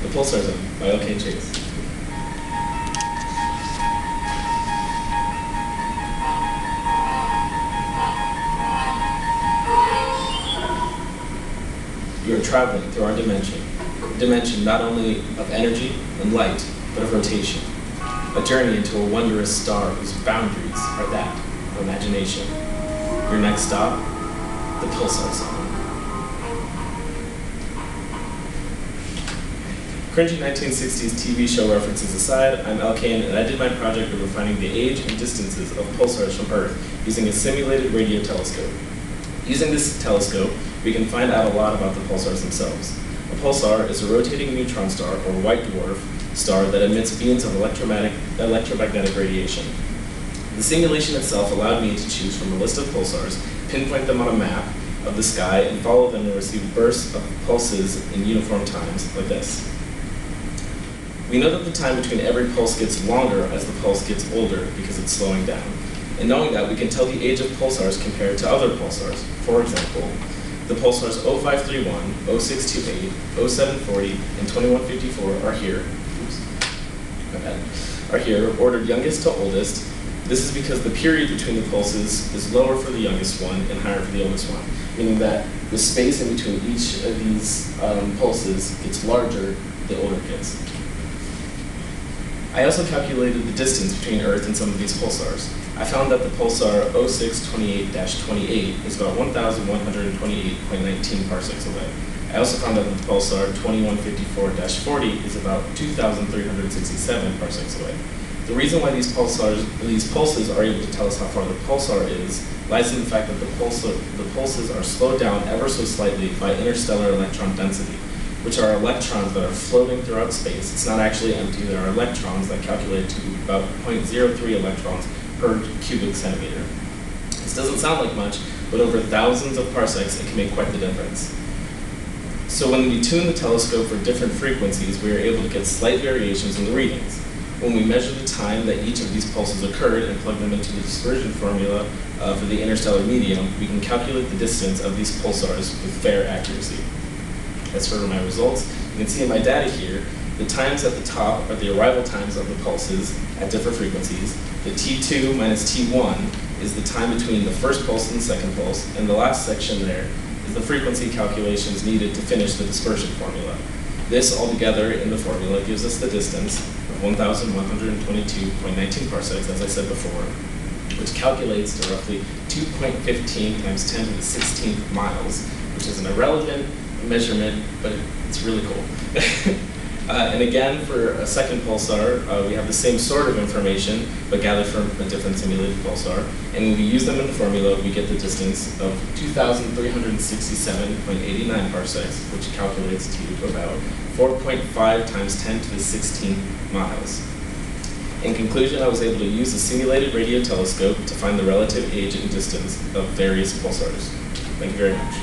The Pulsar Zone by L.K. Chase. We are traveling through our dimension, a dimension not only of energy and light, but of rotation. A journey into a wondrous star whose boundaries are that of imagination. Your next stop, the Pulsar Zone. Cringy 1960s TV show references aside, I'm Elkane, and I did my project of finding the age and distances of pulsars from Earth using a simulated radio telescope. Using this telescope, we can find out a lot about the pulsars themselves. A pulsar is a rotating neutron star, or white dwarf star, that emits beams of electromagnetic radiation. The simulation itself allowed me to choose from a list of pulsars, pinpoint them on a map of the sky, and follow them to receive bursts of pulses in uniform times, like this. We know that the time between every pulse gets longer as the pulse gets older because it's slowing down. And knowing that, we can tell the age of pulsars compared to other pulsars. For example, the pulsars 0531, 0628, 0740, and 2154 are here. Are here, ordered youngest to oldest. This is because the period between the pulses is lower for the youngest one and higher for the oldest one, meaning that the space in between each of these pulses gets larger the older it gets. I also calculated the distance between Earth and some of these pulsars. I found that the pulsar 0628-28 is about 1,128.19 parsecs away. I also found that the pulsar 2154-40 is about 2,367 parsecs away. The reason why these pulses are able to tell us how far the pulsar is lies in the fact that the pulses are slowed down ever so slightly by interstellar electron density, which are electrons that are floating throughout space. It's not actually empty. There are electrons that calculate to about 0.03 electrons per cubic centimeter. This doesn't sound like much, but over thousands of parsecs, it can make quite the difference. So when we tune the telescope for different frequencies, we are able to get slight variations in the readings. When we measure the time that each of these pulses occurred and plug them into the dispersion formula for the interstellar medium, we can calculate the distance of these pulsars with fair accuracy. As for my results, you can see in my data here, the times at the top are the arrival times of the pulses at different frequencies. The T2 minus T1 is the time between the first pulse and the second pulse, and the last section there is the frequency calculations needed to finish the dispersion formula. This all together in the formula gives us the distance of 1,122.19 parsecs, as I said before, which calculates to roughly 2.15 times 10 to the 16th miles, which is an irrelevant measurement, but it's really cool. And again, for a second pulsar, we have the same sort of information, but gathered from a different simulated pulsar. And when we use them in the formula, we get the distance of 2,367.89 parsecs, which calculates to about 4.5 times 10 to the 16th miles. In conclusion, I was able to use a simulated radio telescope to find the relative age and distance of various pulsars. Thank you very much.